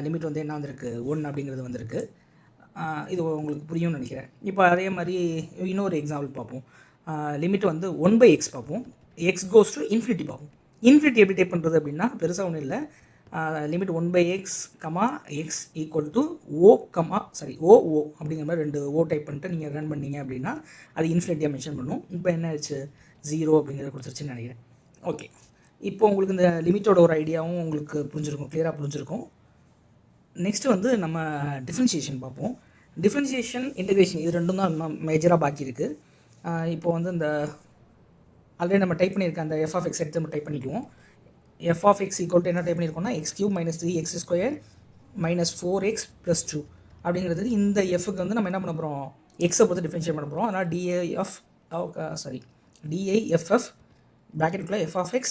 லிமிட் வந்து என்ன வந்திருக்கு, 1 அப்படிங்கிறது வந்திருக்கு. இது உங்களுக்கு புரியும்னு நினைக்கிறேன். இப்போ அதே மாதிரி இன்னொரு எக்ஸாம்பிள் பார்ப்போம். லிமிட் வந்து 1/x பார்ப்போம், x goes to infinity பார்ப்போம். இன்ஃபினிட்டி எப்படி டைப் பண்ணுறது அப்படின்னா பெருசாக ஒன்றும் இல்லை. லிமிட் 1/x x = o அப்படிங்கிற மாதிரி 2 ஓ டைப் பண்ணிட்டு நீங்கள் ரன் பண்ணீங்க அப்படின்னா அது இன்ஃபினிட்டியாக மென்ஷன் பண்ணும். இப்போ என்ன ஆச்சு, 0 அப்படிங்கிறத கொடுத்துருச்சுன்னு நினைக்கிறேன். ஓகே, இப்போ உங்களுக்கு இந்த லிமிட்டோட ஒரு ஐடியாவும் உங்களுக்கு புரிஞ்சிருக்கும், கிளியராக புரிஞ்சிருக்கும். நெக்ஸ்ட்டு வந்து நம்ம டிஃப்ரென்ஷியேஷன் பார்ப்போம். டிஃப்ரென்ஷியேஷன், இன்டெகிரேஷன் இது ரெண்டும் தான் மேஜராக பாக்கி இருக்குது. இப்போ வந்து இந்த ஆல்ரெடி நம்ம டைப் பண்ணியிருக்க அந்த f(x) எடுத்து நம்ம டைப் பண்ணிக்குவோம். f(x) = என்ன டைப் பண்ணியிருக்கோம்னா x³ - 3x² - 4x + 2 அப்படிங்கிறது. இந்த எஃப்க்கு வந்து நம்ம என்ன பண்ண போகிறோம், எக்ஸை பொறுத்து டிஃப்ரென்ஷியேட் பண்ண போகிறோம். அதனால் DIFF ப்ராக்கெட்டுக்குள்ளே f(x,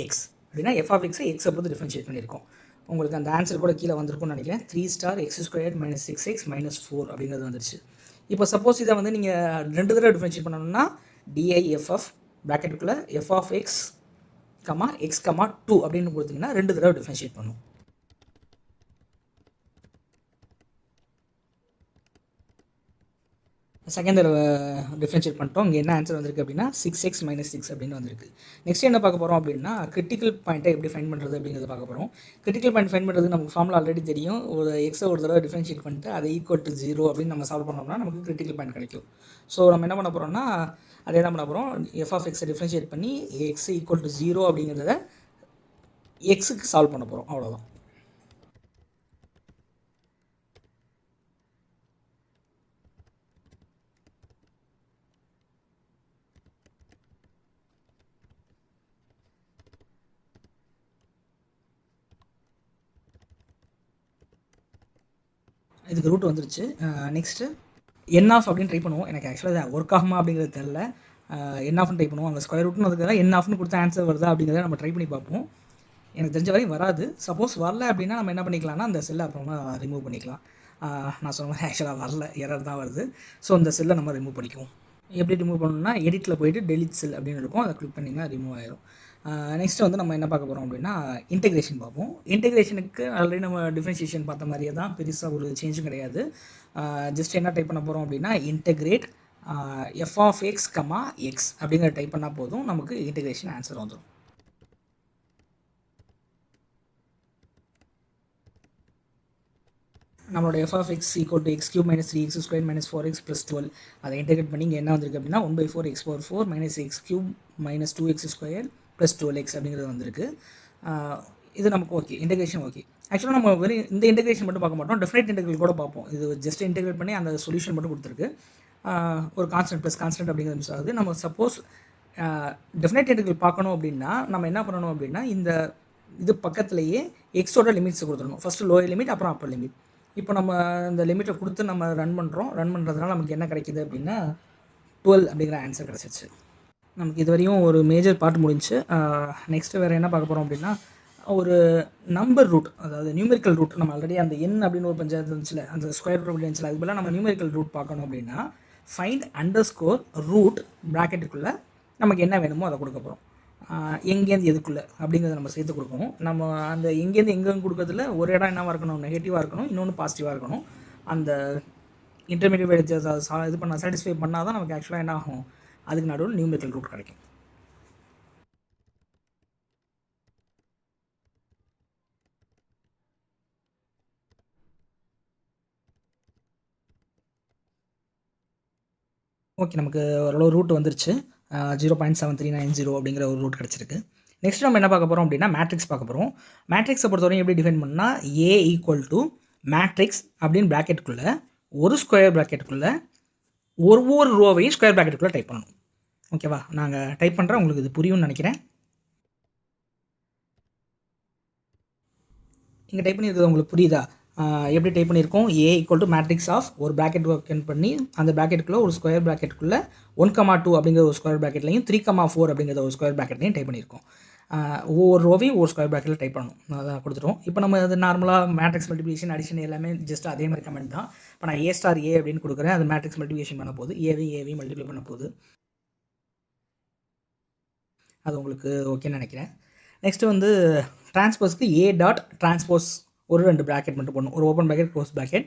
x) அப்படின்னா f(x)ஐ எக்ஸை பொறுத்து டிஃப்ரென்ஷியேட் பண்ணியிருக்கோம். உங்களுக்கு அந்த ஆன்சர் கூட கீழே வந்திருக்கும்னு நினைக்கிறேன். 3*(x² - 6x - 4 அப்படிங்கிறது வந்துருச்சு. இப்போ சப்போஸ் இதை வந்து நீங்கள் 2 தடவை டிஃப்ரென்ஷியேட் பண்ணணும்னா DIFF ப்ராக்கெட்டுக்குள்ளே f(x, x, 2 அப்படின்னு கொடுத்தீங்கன்னா 2 தடவை டிஃப்ரென்ஷியேட் பண்ணும். செகண்ட் தடவை டிஃப்ரென்ஷியேட் பண்ணிட்டோம். இங்கே என்ன ஆன்சர் வந்திருக்கு அப்படின்னா 6x - 6 அப்படின்னு வந்திருக்கு. நெக்ஸ்ட் என்ன பார்க்க போகிறோம் அப்படின்னா கிரிட்டிக்கல் பாயிண்ட்டை எப்படி ஃபைண்ட் பண்ணுறது அப்படிங்கிறத பார்க்க போகிறோம். கிரிட்டிக்கல் பாயிண்ட் ஃபைண்ட் பண்ணுறது நமக்கு ஃபார்முலா ஆல்ரெடி தெரியும். ஒரு எக்ஸை ஒரு தடவை டிஃப்ரென்ஷியேட் பண்ணிட்டு அதை ஈக்குவல் டு 0 அப்படின்னு நம்ம சால்வ் பண்ணோம்னா நமக்கு கிரிட்டிக்கல் பாயிண்ட் கிடைக்கும். ஸோ நம்ம என்ன பண்ண போகிறோம்னா அதே தான் பண்ண போகிறோம். f(x) டிஃப்ரென்ஷியேட் பண்ணி x ஈக்குவல் டு 0 அப்படிங்கிறத எக்ஸுக்கு சால்வ் பண்ண போகிறோம். அவ்வளோதான். இதுக்கு ரூட் வந்துருச்சு. நெக்ஸ்ட்டு என் ஆஃப் அப்படின்னு ட்ரை பண்ணுவோம். எனக்கு ஆக்சுவலாக அது ஒர்க் ஆகுமா அப்படிங்கிறது தெரில. என் ஆஃப்னு ட்ரை பண்ணுவோம். அங்கே ஸ்கொயர் ரூட்னு அதுக்காக என் ஆஃப்னு கொடுத்த ஆன்சர் வருதா அப்படிங்கிறத நம்ம ட்ரை பண்ணி பார்ப்போம். எனக்கு தெரிஞ்ச வரையும் வராது. சப்போஸ் வரல அப்படின்னா நம்ம என்ன பண்ணிக்கலாம்னா அந்த செல்லை அப்புறமா ரிமூவ் பண்ணிக்கலாம். நான் சொன்ன மாதிரி ஆக்சுவலாக வரல, எரர் தான் வருது. ஸோ அந்த செல்லை நம்ம ரிமூவ் பண்ணிக்குவோம். எப்படி ரிமூவ் பண்ணணும்னா எடிட்டில் போய்ட்டு டெலிட் செல் அப்படின்னு இருக்கும், அதை கிளிக் பண்ணிங்கன்னா ரிமூவ் ஆயிரும். நெக்ஸ்ட்டு வந்து நம்ம என்ன பார்க்க போகிறோம் அப்படின்னா இன்டெகிரேஷன் பார்ப்போம். இன்டெகிரேஷனுக்கு ஆல்ரெடி நம்ம டிஃப்ரென்ஷியேஷன் பார்த்த மாதிரியே தான், பெருசாக ஒரு சேஞ்சும் கிடையாது. ஜஸ்ட் என்ன டைப் பண்ண போகிறோம் அப்படின்னா இன்டெகிரேட் f(x, x) அப்படிங்கிற டைப் பண்ணால் போதும், நமக்கு இன்டெகிரேஷன் ஆன்சர் வந்துடும். நம்மளோட f(x) = x³ - 3x² - 4x + 12 அதை இன்டெகிரேட் பண்ணி இங்கே என்ன வந்திருக்கு அப்படின்னா 1/4x⁴ - x³ - 2x² + 12x அப்படிங்கிறது வந்திருக்கு. இது நமக்கு ஓகே, இன்டெகிரேஷன் ஓகே. ஆக்சுவலாக நம்ம வெறும் இந்த இன்டெகிரேஷன் மட்டும் பார்க்க மாட்டோம், டெஃபினைட் இன்டெகிரல் கூட பார்ப்போம். இது ஜஸ்ட் இன்டெகிரேட் பண்ணி அந்த சொல்யூஷன் மட்டும் கொடுத்துருக்கு. ஒரு கான்ஸ்டன்ட் ப்ளஸ் கான்ஸ்டன்ட் அப்படிங்கிறது மிஸ் ஆகுது. நம்ம சப்போஸ் டெஃபினைட் இன்டெகிரல் பார்க்கணும் அப்படின்னா நம்ம என்ன பண்ணணும் அப்படின்னா இந்த இது பக்கத்துலேயே எக்ஸோட லிமிட்ஸ் கொடுத்துடணும். ஃபஸ்ட்டு லோயர் லிமிட், அப்புறம் அப்பர் லிமிட். இப்போ நம்ம இந்த லிமிட்டை கொடுத்து நம்ம ரன் பண்ணுறதுனால நமக்கு என்ன கிடைக்கிது அப்படின்னா 12 அப்படிங்கிற ஆன்சர் கிடச்சிருச்சு. நமக்கு இது வரையும் ஒரு மேஜர் பார்ட் முடிஞ்சு. நெக்ஸ்ட்டு வேறு என்ன பார்க்க போகிறோம் அப்படின்னா ஒரு நம்பர் ரூட், அதாவது நியூமெரிக்கல் ரூட். நம்ம ஆல்ரெடி அந்த என் அப்படின்னு ஒரு பஞ்சாயத்து இருந்துச்சுல, அந்த ஸ்கொயர் ரூட் அப்படி இருந்துச்சுல, அது போல் நம்ம நியூமெரிக்கல் ரூட் பார்க்கணும் அப்படின்னா ஃபைண்ட் _root ப்ராக்கெட்டுக்குள்ளே நமக்கு என்ன வேணுமோ அதை கொடுக்க போகிறோம். எங்கேருந்து எதுக்குள்ளே அப்படிங்கிறத நம்ம சேர்த்து கொடுக்கணும். நம்ம அந்த எங்கேருந்து எங்கேருந்து கொடுக்கறதுல ஒரு இடம் என்னவாக இருக்கணும், நெகட்டிவாக இருக்கணும், இன்னொன்று பாசிட்டிவாக இருக்கணும். அந்த இன்டர்மீடியட் இது பண்ண சாட்டிஸ்ஃபை பண்ணால் தான் நமக்கு ஆக்சுவலாக என்ன ஆகும், அதுக்கு நடுவில் நியூமெரிக்கல் ரூட் கிடைக்கும். ஓகே, நமக்கு ஓரளவு ரூட் வந்துருச்சு. 0.7390 அப்படிங்கிற ஒரு ரூட் கிடச்சிருக்கு. நெக்ஸ்ட் நம்ம என்ன பார்க்க போகிறோம் அப்படின்னா மேட்ரிக்ஸ் பார்க்க போகிறோம். மேட்ரிக்ஸை பொறுத்தவரையும் எப்படி டிஃபைன் பண்ணால் A = மேட்ரிக்ஸ் அப்படின்னு ப்ராக்கெட்டுக்குள்ளே ஒரு ஸ்கொயர் ப்ராக்கெட்டுக்குள்ளே ஒவ்வொரு ரோவையும் ஸ்கொயர் ப்ராக்கெட்டுக்குள்ளே டைப் பண்ணணும். ஓகேவா, நாங்கள் டைப் பண்ணுறேன், உங்களுக்கு இது புரியும்னு நினைக்கிறேன். இங்கே டைப் பண்ணியிருக்கிறது உங்களுக்கு புரியுதா? எப்படி டைப் பண்ணியிருக்கோம், A = மேட்ரிக்ஸ் ஆஃப் ஒரு ப்ராக்கெட் ஓப்பன் பண்ணி அந்த ப்ராக்கெட்டுக்குள்ளே ஒரு ஸ்கொயர் ப்ராக்கெட்டுக்குள்ளே 1,2 அப்படிங்கிற ஒரு ஸ்கொயர் ப்ராக்கெட்லையும் 3,4 அப்படிங்கிற ஒரு ஸ்கொயர் ப்ராக்கெட்லையும் டைப் பண்ணியிருக்கோம். ஒவ்வொரு ரோவையும் ஒரு ஸ்கொயர் ப்ராக்கெட்டில் டைப் பண்ணணும், அதான் கொடுத்துருவோம். இப்போ நம்ம அது நார்மலாக மேட்ரிக்ஸ் மல்டிப்ளிகேஷன் அடிஷன் எல்லாமே ஜஸ்ட் அதே மாதிரி கமெண்ட் தான். இப்போ நான் A*A அப்படின்னு கொடுக்குறேன், அது மேட்ரிக்ஸ் மல்டிப்ளிகேஷன் பண்ண போகுது, ஏவையும் மல்டிப்ளை பண்ண போகுது. அது உங்களுக்கு ஓகேன்னு நினைக்கிறேன். நெக்ஸ்ட்டு வந்து ட்ரான்ஸ்போஸ்க்கு A.Transpose ஒரு 2 ப்ராக்கெட் மட்டும் போடணும், ஒரு ஓப்பன் ப்ராக்கெட் க்ளோஸ் ப்ராக்கெட்.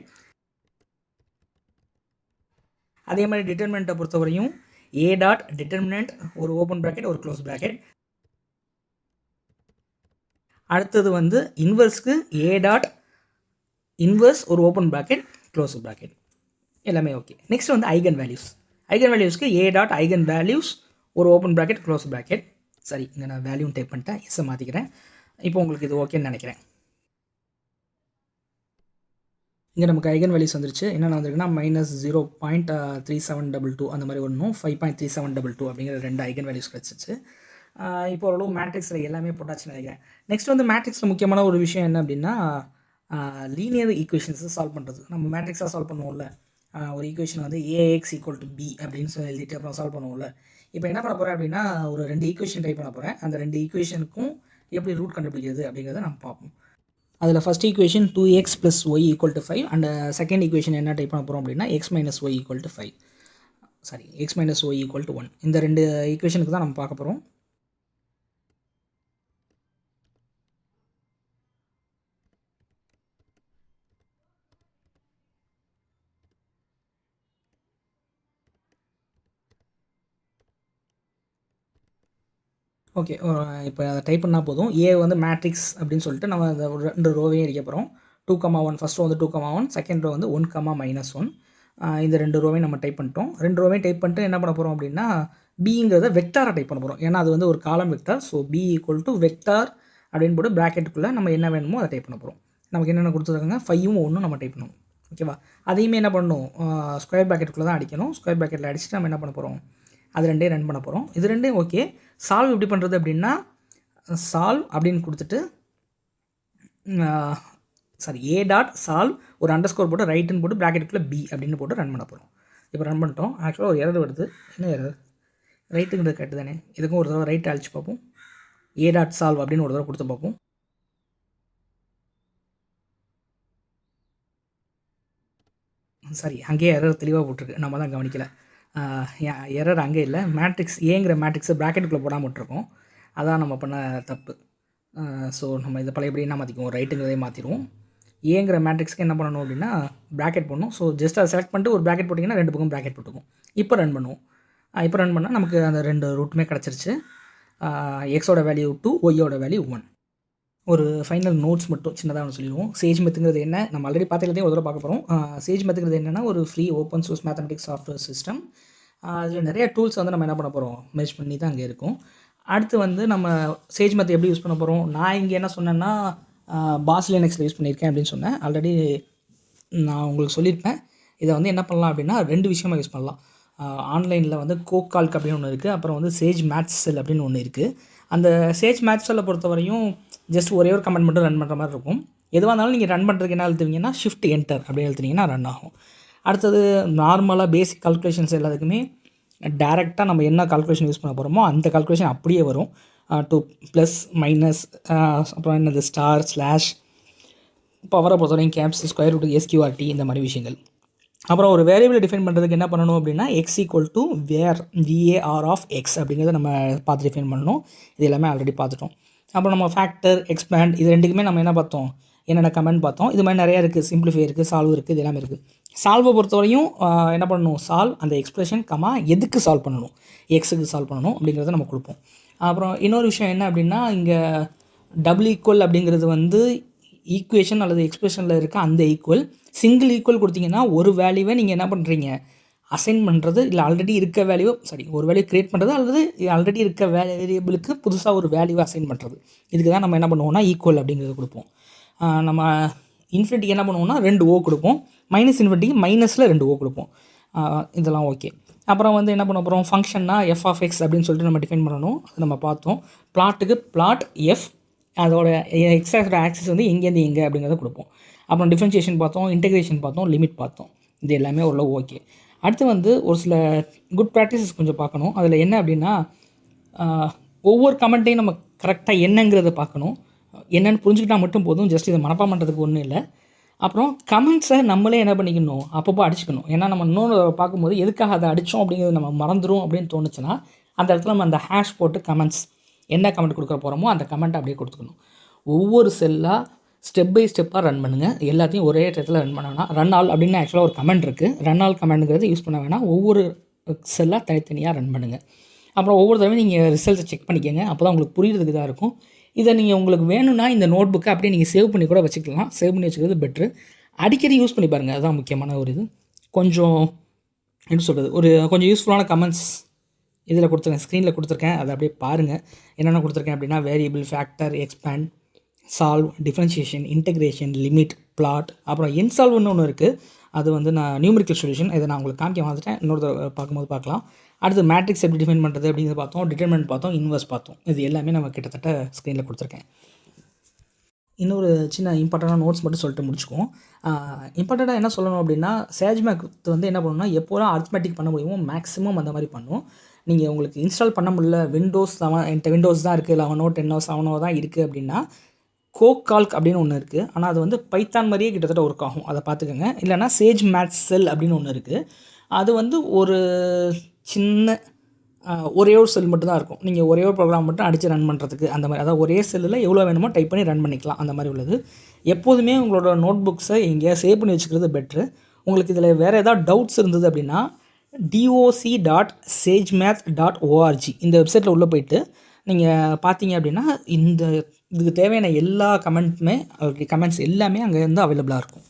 அதே மாதிரி டிட்டர்மினண்ட்டை பொறுத்தவரையும் A.determinant ஒரு ஓப்பன் ப்ராக்கெட் ஒரு க்ளோஸ் ப்ராக்கெட். அடுத்தது வந்து இன்வர்ஸ்க்கு A.inverse ஒரு ஓப்பன் ப்ராக்கெட் க்ளோஸ் ப்ராக்கெட். எல்லாமே ஓகே. நெக்ஸ்ட் வந்து ஐகன் வேல்யூஸ்க்கு A.eigenvalues ஒரு ஓப்பன் ப்ராக்கெட் க்ளோஸ் ப்ராக்கெட். சரி, இங்கே நான் வேல்யூ டைப் பண்ணிட்டேன், எஸ்ஸை மாற்றிக்கிறேன். இப்போ உங்களுக்கு இது ஓகேன்னு நினைக்கிறேன். இங்கே நமக்கு ஐகன் வேல்யூஸ் வந்துருச்சு. என்னென்ன வந்திருக்குன்னா -0.3722 அந்த மாதிரி ஒன்றும் 5.3722 அப்படிங்கிற 2 ஐகன் வேல்யூஸ் கிடச்சிச்சு. இப்போ ஓரளவு மேட்ரிக்ஸில் எல்லாமே போட்டாச்சுன்னு நினைக்கிறேன். நெக்ஸ்ட் வந்து மேட்ரிக்ஸில் முக்கியமான ஒரு விஷயம் என்ன அப்படின்னா லீனியர் ஈக்குவேஷன்ஸை சால்வ் பண்ணுறது. நம்ம மேட்ரிக்ஸாக சால்வ் பண்ணுவோம்ல, ஒரு ஈக்குவேஷன் வந்து AX = B அப்படின்னு சொல்லி எழுதிட்டு அப்புறம் சால்வ் பண்ணுவோம்ல. இப்போ என்ன பண்ண போகிறேன் அப்படின்னா ஒரு 2 ஈக்குவேஷன் டைப் பண்ண போகிறேன். அந்த 2 ஈக்குவேஷனுக்கும் எப்படி ரூட் கண்டுபிடிக்கிறது அப்படிங்கிறத நம்ம பார்ப்போம். அதில் first equation 2x + y = 5 and second equation என்ன டைப் பண்ண போகிறோம் அப்படின்னா x - y = 5. Sorry, x - y = 1. இந்த 2 ஈக்குவேஷனுக்கு தான் நம்ம பார்க்க போகிறோம். ஓகே. இப்போ அதை டைப் பண்ணால் போதும். ஏ வந்து மேட்ரிக்ஸ் அப்படின்னு சொல்லிட்டு நம்ம அந்த 2 ரோவையும் அடிக்க போகிறோம். 2,1 ஃபஸ்ட் ரோ வந்து 2,1, செகண்ட் ரோ வந்து 1,-1. இந்த 2 ரோவையும் நம்ம டைப் பண்ணிட்டோம். 2 ரோவையும் டைப் பண்ணிட்டு என்ன பண்ண போகிறோம் அப்படின்னா, பிங்கிறத வெக்டாரை டைப் பண்ண போகிறோம். ஏன்னா அது வந்து ஒரு column vector. So P equal to vector அப்படின்னு போட்டு ப்ராக்கெட்டுக்குள்ளே நம்ம என்ன வேணுமோ அதை டைப் பண்ண போகிறோம். நமக்கு என்னென்ன கொடுத்துருக்காங்க 5ம் 1ம் நம்ம டைப் பண்ணணும். ஓகேவா? அதையுமே என்ன பண்ணணும், ஸ்கொயர் ப்ராக்கெட்டுக்குள்ளே தான் அடிக்கணும். ஸ்கொயர் ப்ராக்கெட்டில் அடிச்சுட்டு நம்ம என்ன பண்ண போகிறோம், அது ரெண்டையும் ரன் பண்ண போகிறோம். இது ரெண்டும் ஓகே. சால்வ் எப்படி பண்ணுறது அப்படின்னா, சால்வ் அப்படின்னு கொடுத்துட்டு ஏ டாட் சால்வ் ஒரு அண்டர்ஸ்கோர் போட்டு ரைட்டுன்னு போட்டு ப்ராக்கெட்டுக்குள்ளே பி அப்படின்னு போட்டு ரன் பண்ண போகிறோம். இப்போ ரன் பண்ணிட்டோம். ஆக்சுவலாக ஒரு எரர் வருது. என்ன எரர்? ரைட்டுங்கிறது கரெக்டு தானே? இதுக்கும் ஒரு தடவை ரைட் அழிச்சு பார்ப்போம். ஏ டாட் சால்வ் அப்படின்னு ஒரு தடவை கொடுத்து பார்ப்போம். சாரி, அங்கேயே எரர் தெளிவாக போட்டிருக்கு, நம்ம தான் கவனிக்கலை. எரர் அங்கே இல்லை, மேட்ரிக்ஸ் ஏங்கிற மேட்ரிக்ஸை ப்ராக்கெட்டுக்குள்ளே போடாமல் விட்டுருக்கோம். அதான் நம்ம பண்ண தப்பு. ஸோ நம்ம இதை பழையபடி என்ன மாற்றிக்குவோம், ரைட்டுங்கிறதே மாற்றிடுவோம். ஏங்கிற மேட்ரிக்ஸ்க்கு என்ன பண்ணணும் அப்படின்னா ப்ராக்கெட் பண்ணணும். ஸோ ஜஸ்ட் அதை செலக்ட் பண்ணிட்டு ஒரு ப்ராக்கெட் போட்டிங்கன்னா 2 பக்கம் ப்ராக்கெட் போட்டுக்கும். இப்போ ரன் பண்ணுவோம். இப்போ ரன் பண்ணால் நமக்கு அந்த 2 ரூட்டுமே கிடச்சிருச்சு. எக்ஸோட வேல்யூ 2, ஒய்யோட வேல்யூ 1. ஒரு ஃபைனல் நோட்ஸ் மட்டும் சின்னதாக ஒன்று சொல்லிடுவோம். சேஜ் மெத்துங்கிறது என்ன, நம்ம ஆல்ரெடி பார்த்துக்கிறதே ஒரு தடவை பார்க்க போகிறோம். சேஜ் மெத்துங்கிறது என்னென்னா ஒரு free open source mathematics software system. அதில் நிறைய டூல்ஸ் வந்து நம்ம என்ன பண்ண போகிறோம், மெர்ஜ் பண்ணி தான் அங்கே இருக்கும். அடுத்து வந்து நம்ம சேஜ் மெத்தை எப்படி யூஸ் பண்ண போகிறோம், நான் இங்கே என்ன சொன்னேன்னா பாஸ் லினக்ஸில் யூஸ் பண்ணியிருக்கேன் அப்படின்னு சொன்னேன். ஆல்ரெடி நான் உங்களுக்கு சொல்லியிருப்பேன். இதை வந்து என்ன பண்ணலாம் அப்படின்னா 2 விஷயமாக யூஸ் பண்ணலாம். ஆன்லைனில் வந்து கோகால்க் அப்படின்னு ஒன்று இருக்குது, அப்புறம் வந்து சேஜ் மேட்ச் செல் அப்படின்னு ஒன்று இருக்குது. அந்த சேஜ் மேட்ச் செல்லை பொறுத்தவரையும் ஜஸ்ட் ஒரே ஒரு கமெண்ட் மட்டும் ரன் பண்ணுற மாதிரி இருக்கும். எதுவாக இருந்தாலும் நீங்கள் ரன் பண்ணுறதுக்கு என்ன எழுத்துவீங்கன்னா ஷிஃப்ட் என்டர் அப்படின்னு எழுத்துனீங்கன்னா ரன் ஆகும். அடுத்தது நார்மலாக பேசிக் கால்குலேஷன்ஸ் எல்லாத்துக்குமே டேரெக்டாக நம்ம என்ன கால்குலேஷன் யூஸ் பண்ண போகிறோமோ அந்த கால்குலேஷன் அப்படியே வரும். டு ப்ளஸ் மைனஸ், அப்புறம் என்னது ஸ்டார் ஸ்லாஷ், பவரை பொறுத்தவரைக்கும் கேப்ஸ், ஸ்கொயர் ரூட், எஸ்கியூஆர்டி, இந்த மாதிரி விஷயங்கள். அப்புறம் ஒரு வேரியபிளை டிஃபைன் பண்ணுறதுக்கு என்ன பண்ணணும் அப்படின்னா X equal to var VAR of X அப்படிங்கிறத நம்ம பார்த்து டிஃபைன் பண்ணணும். இது எல்லாமே ஆல்ரெடி பார்த்துட்டோம். அப்புறம் நம்ம ஃபேக்டர், எக்ஸ்பேண்ட், இது ரெண்டுக்குமே நம்ம என்ன பார்த்தோம், என்னென்ன கமெண்ட் பார்த்தோம். இது மாதிரி நிறையா இருக்குது, சிம்பிளிஃபை இருக்குது, சால்வ் இருக்குது, இது எல்லாமே இருக்குது. சால்வை பொறுத்தவரையும் என்ன பண்ணணும், சால்வ் அந்த எக்ஸ்பிரஷன் எதுக்கு சால்வ் பண்ணணும், எக்ஸுக்கு சால்வ் பண்ணணும் அப்படிங்கிறத நம்ம கொடுப்போம். அப்புறம் இன்னொரு விஷயம் என்ன அப்படின்னா, இங்கே டபுள் ஈக்குவல் அப்படிங்கிறது வந்து ஈக்குவேஷன் அல்லது எக்ஸ்பிரஷனில் இருக்க அந்த ஈக்குவல். சிங்கிள் ஈக்குவல் கொடுத்தீங்கன்னா ஒரு வேல்யூவை நீங்கள் என்ன பண்ணுறீங்க, அசைன் பண்ணுறது, இல்லை ஆல்ரெடி இருக்க வேல்யூ ஒரு வேல்யூ க்ரியேட் பண்ணுறது, அல்லது ஆல்ரெடி இருக்க வேரியபிளுக்கு புதுசாக ஒரு வேல்யூவை அசைன் பண்ணுறது. இதுக்கு தான் நம்ம என்ன பண்ணுவோம்னா ஈக்குவல் அப்படிங்கிறது கொடுப்போம். நம்ம இன்ஃபினிட்டிக்கு என்ன பண்ணுவோம்னா 2 O கொடுப்போம், மைனஸ் இன்ஃபினிட்டிக்கு மைனஸில் 2 O கொடுப்போம். இதெல்லாம் ஓகே. அப்புறம் வந்து என்ன பண்ண போகிறோம், ஃபங்க்ஷன்னா f ஆஃப் எக்ஸ் அப்படின்னு சொல்லிட்டு நம்ம டிஃபைன் பண்ணணும். அது நம்ம பார்த்தோம். பிளாட்டுக்கு பிளாட் எஃப், அதோட எக்ஸாக்ட் ஆக்சிஸ் வந்து எங்கேருந்து எங்கே அப்படிங்கிறத கொடுப்போம். அப்புறம் டிஃபரன்ஷியேஷன் பார்த்தோம், இன்டெகிரேஷன் பார்த்தோம், லிமிட் பார்த்தோம். இது எல்லாமே ஓரளவு ஓகே. அடுத்து வந்து ஒரு சில குட் ப்ராக்டிசஸ் கொஞ்சம் பார்க்கணும். அதில் என்ன அப்படின்னா, ஒவ்வொரு கமெண்ட்டையும் நம்ம கரெக்டாக என்னங்கிறத பார்க்கணும். என்னென்னு புரிஞ்சுக்கிட்டால் மட்டும் போதும், ஜஸ்ட் இதை மனப்பாடம் பண்ணுறதுக்கு ஒன்றும் இல்லை. அப்புறம் கமெண்ட்ஸை நம்மளே என்ன பண்ணிக்கணும், அப்பப்போ அடிச்சுக்கணும். ஏன்னா நம்ம இன்னொன்று பார்க்கும்போது எதுக்காக அதை அடித்தோம் அப்படிங்கிறது நம்ம மறந்துடும் அப்படின்னு தோணுச்சுன்னா அந்த இடத்துல நம்ம அந்த ஹேஷ் போட்டு கமெண்ட்ஸ் என்ன கமெண்ட் கொடுக்க போகிறோமோ அந்த கமெண்ட்டை அப்படியே கொடுத்துக்கணும். ஒவ்வொரு செல்லாக ஸ்டெப் பை ஸ்டெப்பாக ரன் பண்ணுங்கள். எல்லாத்தையும் ஒரே இடத்துல ரன் பண்ண வேணாம். ரன் ஆல் அப்படின்னு ஆக்சுவலாக ஒரு கமெண்ட் இருக்குது. ரன் ஆல் கமெண்ட்டுங்கிறது யூஸ் பண்ண வேணாம். ஒவ்வொரு செல்லாக தனித்தனியாக ரன் பண்ணுங்கள். அப்புறம் ஒவ்வொரு தடவையும் நீங்கள் ரிசல்ட்டை செக் பண்ணிக்கோங்க. அப்போ தான் உங்களுக்கு புரியுறதுக்கு தான் இருக்கும். இதை நீங்கள் உங்களுக்கு வேணும்னா இந்த நோட் புக்கை அப்படியே நீங்கள் சேவ் பண்ணி கூட வச்சுக்கலாம். சேவ் பண்ணி வச்சுக்கிறது பெட்ரு. அடிக்கடி யூஸ் பண்ணி பாருங்கள், அதுதான் முக்கியமான ஒரு இது. கொஞ்சம் என்ன சொல்கிறது, ஒரு கொஞ்சம் யூஸ்ஃபுல்லான கமெண்ட்ஸ் இதில் கொடுத்துருக்கேன், ஸ்க்ரீனில் கொடுத்துருக்கேன். அதை அப்படியே பாருங்கள். என்னென்ன கொடுத்துருக்கேன் அப்படின்னா variable, factor, expand, solve, differentiation, integration, limit, plot, அப்புறம் இன்சால்வ்னு ஒன்று இருக்குது. அது வந்து நான் நியூமெரிக்கல் சொல்யூஷன், இதை நான் உங்களுக்கு காமிக்க வந்துட்டேன். இன்னொரு பார்க்கும்போது பார்க்கலாம். அடுத்து மேட்ரிக்ஸ் எப்படி டிஃபைன் பண்ணுறது அப்படிங்கிறது பார்த்தோம், டிட்டர்மினன்ட் பார்த்தோம், இன்வர்ஸ் பார்த்தோம். இது எல்லாமே நம்ம கிட்டத்தட்ட ஸ்க்ரீனில் கொடுத்துருக்கேன். இன்னொரு சின்ன இம்பார்ட்டண்டான நோட்ஸ் மட்டும் சொல்லிட்டு முடிச்சுக்குவோம். இம்பார்ட்டண்ட்டாக என்ன சொல்லணும் அப்படின்னா, சேஜ் மேத் வந்து என்ன பண்ணணும்னா எப்போலாம் அரித்மெட்டிக் பண்ண முடியுமோ மேக்ஸிமம் அந்த மாதிரி பண்ணும். நீங்கள் உங்களுக்கு இன்ஸ்டால் பண்ண முடியல, என்கிட்ட விண்டோஸ் தான் இருக்குது, 11 10 7 தான் இருக்குது அப்படின்னா கோகால்க் அப்படின்னு ஒன்று இருக்குது. ஆனால் அது வந்து பைத்தான் மாதிரியே கிட்டத்தட்ட ஒர்க் ஆகும், அதை பார்த்துக்கோங்க. இல்லைனா சேஜ் மேட்ச் செல் அப்படின்னு ஒன்று இருக்குது. அது வந்து ஒரு சின்ன ஒரே ஒரு செல் மட்டும் தான் இருக்கும். நீங்கள் ஒரே ஒரு ப்ரோக்ராம் மட்டும் அடித்து ரன் பண்ணுறதுக்கு அந்த மாதிரி, அதாவது ஒரே செல்லில் எவ்வளோ வேணுமோ டைப் பண்ணி ரன் பண்ணிக்கலாம், அந்த மாதிரி உள்ளது. எப்போதுமே உங்களோட நோட் புக்ஸை எங்கேயா சேவ் பண்ணி வச்சுக்கிறது பெட்ரு. உங்களுக்கு இதில் வேறு ஏதாவது டவுட்ஸ் இருந்தது அப்படின்னா doc.sagemath.org இந்த வெப்சைட்டில் உள்ளே போயிட்டு நீங்கள் பார்த்தீங்க அப்படின்னா இந்த இதுக்கு தேவையான எல்லா கமெண்ட்ஸ் எல்லாமே அங்கே இருந்து அவைலபிளாக இருக்கும்.